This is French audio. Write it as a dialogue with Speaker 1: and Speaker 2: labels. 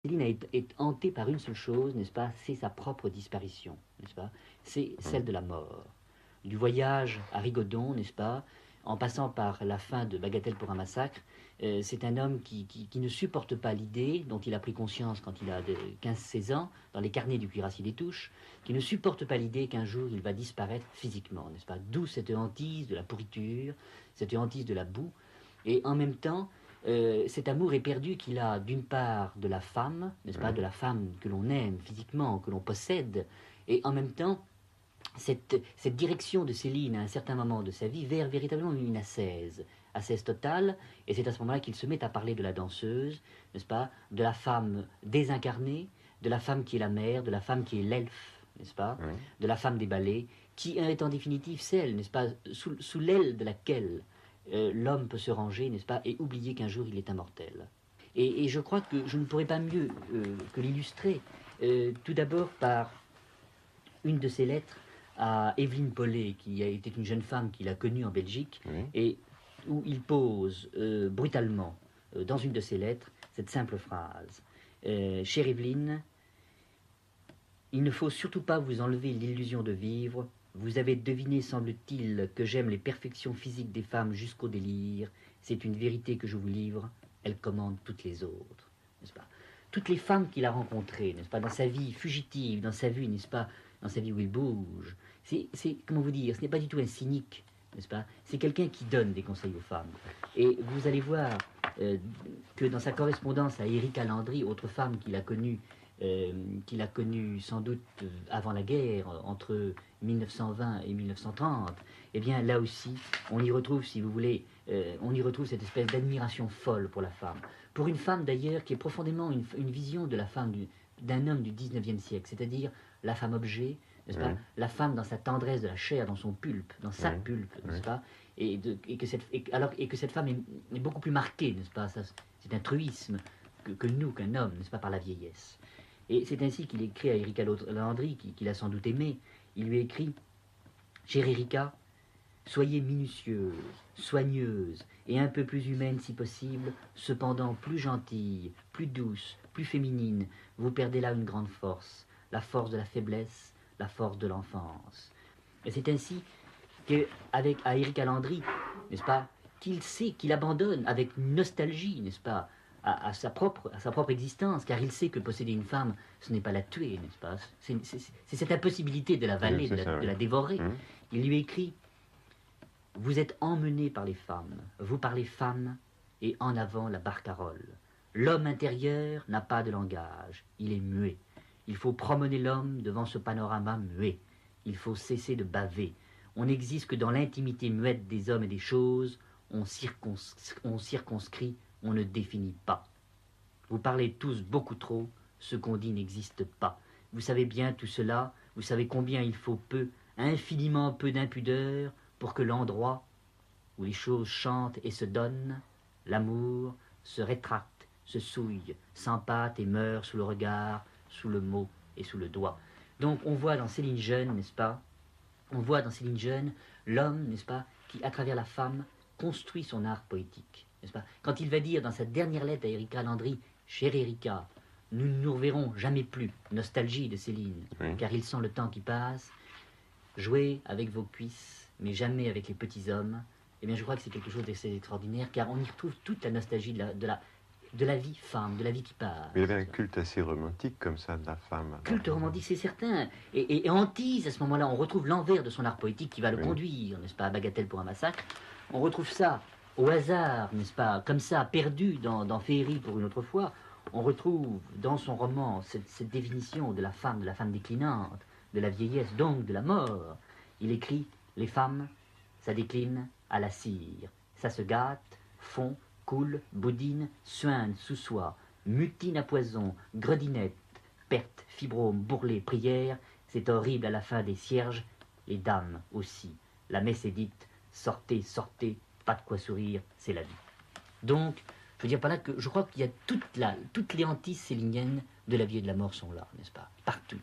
Speaker 1: Céline est hantée par une seule chose, n'est-ce pas? C'est sa propre disparition, n'est-ce pas? C'est celle de la mort. Du voyage à Rigaudon, n'est-ce pas? En passant par la fin de Bagatelle pour un massacre, c'est un homme qui ne supporte pas l'idée, dont il a pris conscience quand il a 15-16 ans, dans les carnets du cuirassier des Touches, qui ne supporte pas l'idée qu'un jour il va disparaître physiquement, n'est-ce pas? D'où cette hantise de la pourriture, cette hantise de la boue, et en même temps, cet amour éperdu qu'il a d'une part de la femme, n'est-ce pas, de la femme que l'on aime physiquement, que l'on possède, et en même temps cette direction de Céline à un certain moment de sa vie vers véritablement une ascèse totale, et c'est à ce moment-là qu'il se met à parler de la danseuse, n'est-ce pas, de la femme désincarnée, de la femme qui est la mère, de la femme qui est l'elfe, n'est-ce pas, de la femme des ballets, qui est en définitive celle, n'est-ce pas, sous l'aile de laquelle l'homme peut se ranger, n'est-ce pas, et oublier qu'un jour il est immortel. Et je crois que je ne pourrais pas mieux que l'illustrer, tout d'abord par une de ses lettres à Evelyne Paulet, qui était une jeune femme qu'il a connue en Belgique, et où il pose brutalement, dans une de ses lettres, cette simple phrase. Chère Evelyne, il ne faut surtout pas vous enlever l'illusion de vivre. Vous avez deviné, semble-t-il, que j'aime les perfections physiques des femmes jusqu'au délire. C'est une vérité que je vous livre. Elle commande toutes les autres, n'est-ce pas? Toutes les femmes qu'il a rencontrées, n'est-ce pas, dans sa vie fugitive, dans sa vie, n'est-ce pas, dans sa vie où il bouge. C'est, comment vous dire, ce n'est pas du tout un cynique, n'est-ce pas? C'est quelqu'un qui donne des conseils aux femmes. Et vous allez voir que dans sa correspondance à Erika Landry, autre femme qu'il a connue sans doute avant la guerre, entre 1920 et 1930, eh bien là aussi, on y retrouve, si vous voulez, on y retrouve cette espèce d'admiration folle pour la femme. Pour une femme d'ailleurs qui est profondément une vision de la femme d'un homme du 19e siècle, c'est-à-dire la femme objet, n'est-ce pas? La femme dans sa tendresse de la chair, dans son pulpe, dans sa pulpe, n'est-ce pas? Et que cette femme est beaucoup plus marquée, n'est-ce pas? C'est un truisme qu'un homme, n'est-ce pas, par la vieillesse. Et c'est ainsi qu'il écrit à Erika Landry, qu'il a sans doute aimé. Il lui écrit « Chère Erika, soyez minutieuse, soigneuse et un peu plus humaine si possible, cependant plus gentille, plus douce, plus féminine. Vous perdez là une grande force, la force de la faiblesse, la force de l'enfance. » Et c'est ainsi qu'avec Erika Landry, n'est-ce pas, qu'il sait qu'il abandonne avec nostalgie, n'est-ce pas, à sa propre existence, car il sait que posséder une femme, ce n'est pas la tuer, n'est-ce pas? C'est cette impossibilité de la valer, de la dévorer. Il lui écrit « Vous êtes emmené par les femmes, vous par les femmes, et en avant la barcarolle. L'homme intérieur n'a pas de langage, il est muet. Il faut promener l'homme devant ce panorama muet. Il faut cesser de baver. On n'existe que dans l'intimité muette des hommes et des choses, on circonscrit, on ne définit pas. Vous parlez tous beaucoup trop, ce qu'on dit n'existe pas. Vous savez bien tout cela, vous savez combien il faut peu, infiniment peu d'impudeur, pour que l'endroit où les choses chantent et se donnent, l'amour, se rétracte, se souille, s'empâte et meurt sous le regard, sous le mot et sous le doigt. Donc on voit dans Céline Jeune, n'est-ce pas? On voit dans Céline Jeune l'homme, n'est-ce pas, qui, à travers la femme, construit son art poétique, n'est-ce pas? Quand il va dire dans sa dernière lettre à Erika Landry, « Chère Erika, nous ne nous reverrons jamais plus, nostalgie de Céline, car il sent le temps qui passe, jouez avec vos cuisses, mais jamais avec les petits hommes. » Eh bien, je crois que c'est quelque chose d'assez extraordinaire, car on y retrouve toute la nostalgie de la vie femme, de la vie qui passe.
Speaker 2: Mais il y avait un culte assez romantique comme ça de la femme.
Speaker 1: Culte romantique, c'est certain. Et Antise, à ce moment-là, on retrouve l'envers de son art poétique qui va le conduire, n'est-ce pas, à Bagatelle pour un massacre. On retrouve ça au hasard, n'est-ce pas, comme ça, perdu dans Féerie pour une autre fois. On retrouve dans son roman cette définition de la femme déclinante, de la vieillesse, donc de la mort. Il écrit « Les femmes, ça décline à la cire, ça se gâte, fond, coule, boudine, suinte sous soi, mutine à poison, gredinette, perte, fibrome, bourrelet, prière, c'est horrible à la fin des cierges, les dames aussi. La messe est dite, sortez, sortez, pas de quoi sourire, c'est la vie. » Donc, je veux dire par là que je crois qu'il y a toutes les hantises céliniennes de la vie et de la mort sont là, n'est-ce pas? Partout.